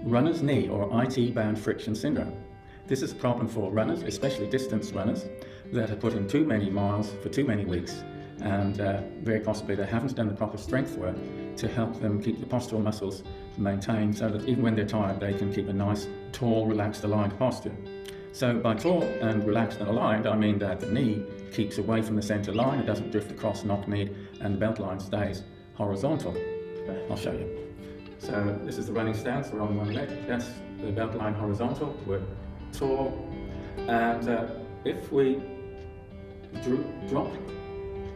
runner's knee or IT band friction syndrome. This is a problem for runners, especially distance runners, that have put in too many miles for too many weeks, and very possibly they haven't done the proper strength work to help them keep the postural muscles maintained so that even when they're tired they can keep a nice, tall, relaxed, aligned posture. So by tall and relaxed and aligned, I mean that the knee keeps away from the center line, it doesn't drift across knock-kneed, and the belt line stays horizontal. I'll show you. So this is the running stance, we're on one leg, that's the belt line horizontal, we're tall, and if we drop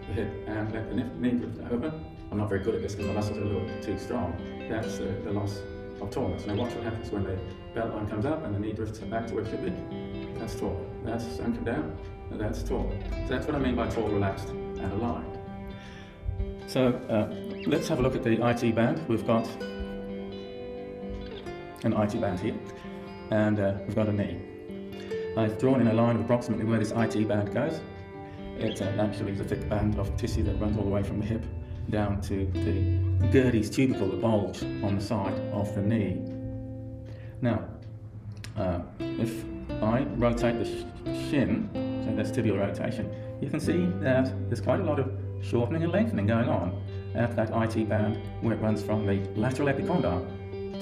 the hip and let the knee drift over, I'm not very good at this because the muscles are a little too strong, that's the loss of tallness. Now watch what happens when the belt line comes up and the knee drifts back to where it should be. That's tall, that's sunken down, and that's tall. So that's what I mean by tall, relaxed and aligned. So let's have a look at the IT band. We've got an IT band here, and we've got a knee. I've drawn in a line of approximately where this IT band goes. It actually is a thick band of tissue that runs all the way from the hip down to the Gerdy's tubercle, the bulge on the side of the knee. Now, if I rotate the shin, so that's tibial rotation, you can see that there's quite a lot of shortening and lengthening going on at that IT band where it runs from the lateral epicondyle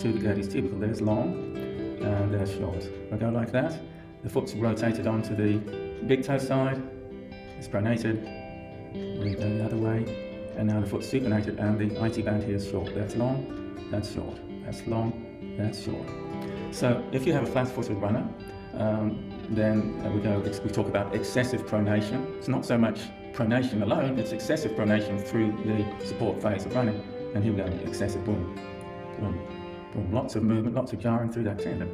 to the Gerdy's tubercle. There's long and there's short. I go like that. The foot's rotated onto the big toe side. It's pronated. We go the other way. And now the foot's supinated and the IT band here is short. That's long, that's short. That's long, that's short. So if you have a flat-footed runner, then we talk about excessive pronation. It's not so much pronation alone, it's excessive pronation through the support phase of running. And here we go, excessive boom, boom, boom. Lots of movement, lots of jarring through that tendon.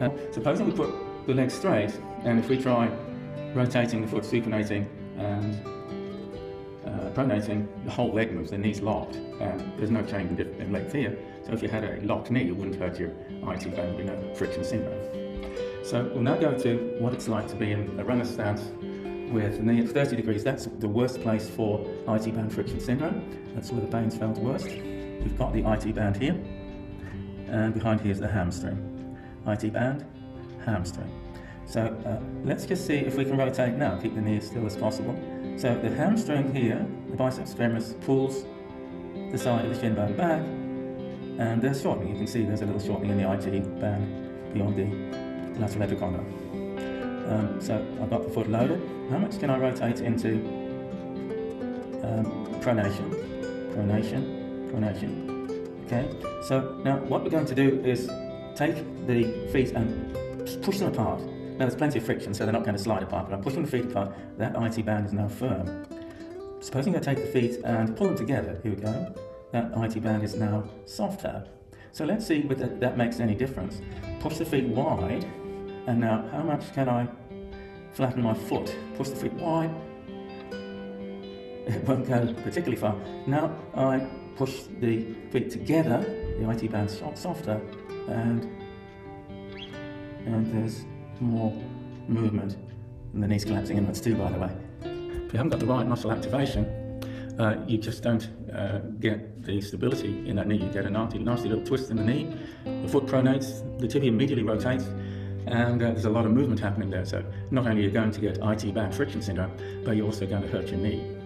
Now, supposing we put the leg straight, and if we try rotating the foot, supinating and pronating, the whole leg moves, the knee's locked, and there's no change in length here. So if you had a locked knee, it wouldn't hurt your IT band, you know, friction syndrome. So we'll now go to what it's like to be in a runner stance with the knee at 30 degrees. That's the worst place for IT band friction syndrome. That's where the pain's felt worst. We've got the IT band here, and behind here is the hamstring. IT band, hamstring. So let's just see if we can rotate now, keep the knee as still as possible. So the hamstring here, the biceps femoris, pulls the side of the shin bone back, and there's shortening. You can see there's a little shortening in the IT band beyond the lateral epicondyle. So I've got the foot loaded. How much can I rotate into pronation, pronation, pronation? Okay, so now what we're going to do is take the feet and push them apart. Now there's plenty of friction, so they're not going to slide apart, but I'm pushing the feet apart. That IT band is now firm. Supposing I take the feet and pull them together, here we go, that IT band is now softer. So let's see whether that makes any difference. Push the feet wide, and now how much can I flatten my foot? Push the feet wide, it won't go particularly far. Now I push the feet together, the IT band's softer, and there's more movement, and the knee's collapsing inwards too, by the way. If you haven't got the right muscle activation, you just don't get the stability in that knee. You get a nasty little twist in the knee, the foot pronates, the tibia immediately rotates, and there's a lot of movement happening there. So not only are you going to get IT band friction syndrome, but you're also going to hurt your knee.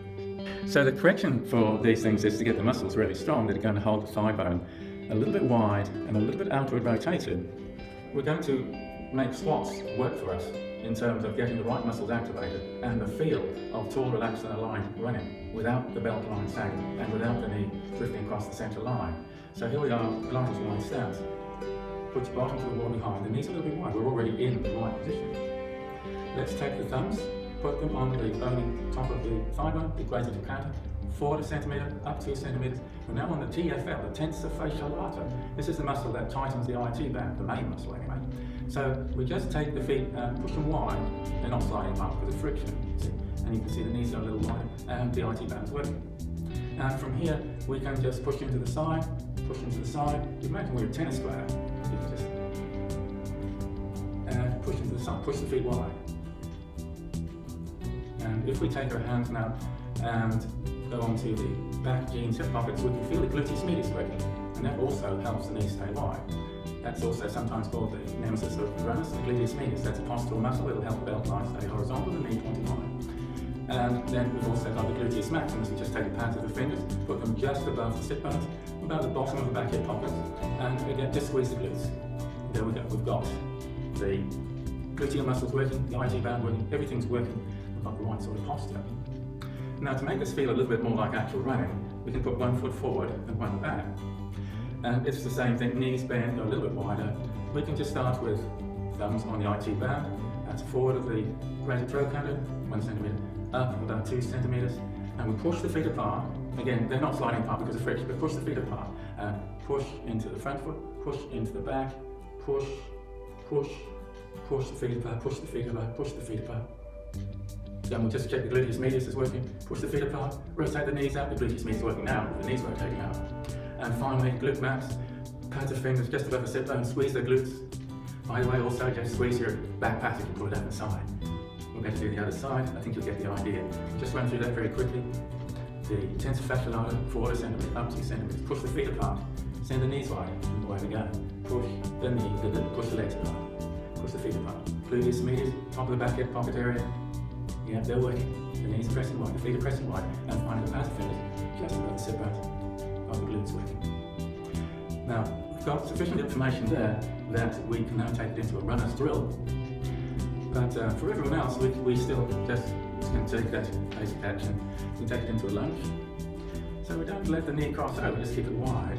So the correction for these things is to get the muscles really strong that are going to hold the thigh bone a little bit wide and a little bit outward rotated. We're going to make squats work for us in terms of getting the right muscles activated and the feel of tall, relaxed and aligned running without the belt line sagging and without the knee drifting across the center line. So here we are, lunge wide stance. Put your bottom to the wall behind, the knees a little bit wide, we're already in the right position. Let's take the thumbs, put them on the bony top of the thigh bone, the greater trochanter, 4 centimetres up 2 centimetres. We're now on the TFL, the tensor fasciae lata. This is the muscle that tightens the IT band, the main muscle anyway. So we just take the feet and push them wide. They're not sliding up because of friction, see? And you can see the knees are a little wider and the IT band's working. And from here, we can just push into the side, push into the side. You imagine we're a tennis player. You can just and push into the side, push the feet wide. And if we take our hands now and go onto the back jeans hip pockets, we can feel the gluteus medius working, and that also helps the knee stay wide. That's also sometimes called the nemesis of runners, the gluteus medius. That's a postural muscle. It'll help the belt line stay horizontal and the knee pointing on. And then we've also got the gluteus maximus. We just take the pads of the fingers, put them just above the sit bones, about the bottom of the back hip pocket, and again, just squeeze the glutes. There we go. We've got the gluteal muscles working, the IT band working, everything's working. We've got the right sort of posture. Now, to make this feel a little bit more like actual running, we can put one foot forward and one back. And it's the same thing, knees bend, go a little bit wider. We can just start with thumbs on the IT band. That's forward of the greater trochanter, 1 centimetre, up about 2 centimetres. And we push the feet apart. Again, they're not sliding apart because of friction, but push the feet apart. And push into the front foot, push into the back, push, push, push the feet apart, push the feet apart, push the feet apart. Then we'll just check the gluteus medius is working, push the feet apart, rotate the knees out, the gluteus medius is working now, the knees rotating out. And finally, glute max, pads of fingers just above the sit bone, squeeze the glutes. By the way, also just squeeze your back passage and pull it out the side. We're going to do the other side, I think you'll get the idea. Just run through that very quickly. The tensor fascial artery, 4 centimetres, up 2 centimetres, push the feet apart, send the knees wide, and away we go. Push the knee, push the legs apart, push the feet apart. Gluteus medius, top of the back hip pocket area. Yeah, they're working. The knees are pressing wide, the feet are pressing wide, and finally the pads of fingers just above the sit bones. Of the glutes working. Now, we've got sufficient information there that we can now take it into a runner's drill. But for everyone else, we still just can take that basic action. We take it into a lunge. So we don't let the knee cross over, just keep it wide.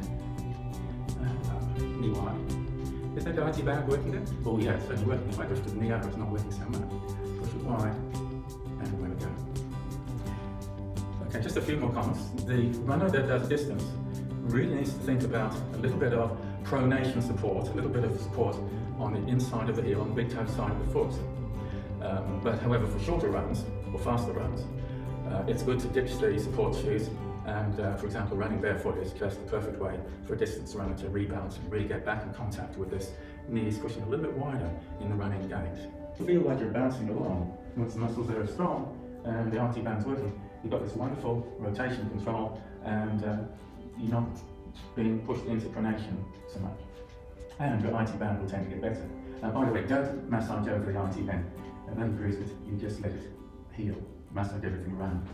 Knee wide. Is that the IT band working there? Oh yeah, it's only working. If I push the knee over, it's not working so much. Push it wide, and away we go. Okay, just a few more comments. The runner that does distance really needs to think about a little bit of pronation support, a little bit of support on the inside of the heel, on the big toe side of the foot. But however, for shorter runs, or faster runs, it's good to ditch the support shoes, and for example, running barefoot is just the perfect way for a distance runner to rebalance and really get back in contact with this knees pushing a little bit wider in the running gait. Feel like you're bouncing along once the muscles there are strong and the RT band's working. You've got this wonderful rotation control, and you're not being pushed into pronation so much. And your IT band will tend to get better. And by the way, don't massage over the IT band. And then bruise it, you just let it heal. Massage everything around.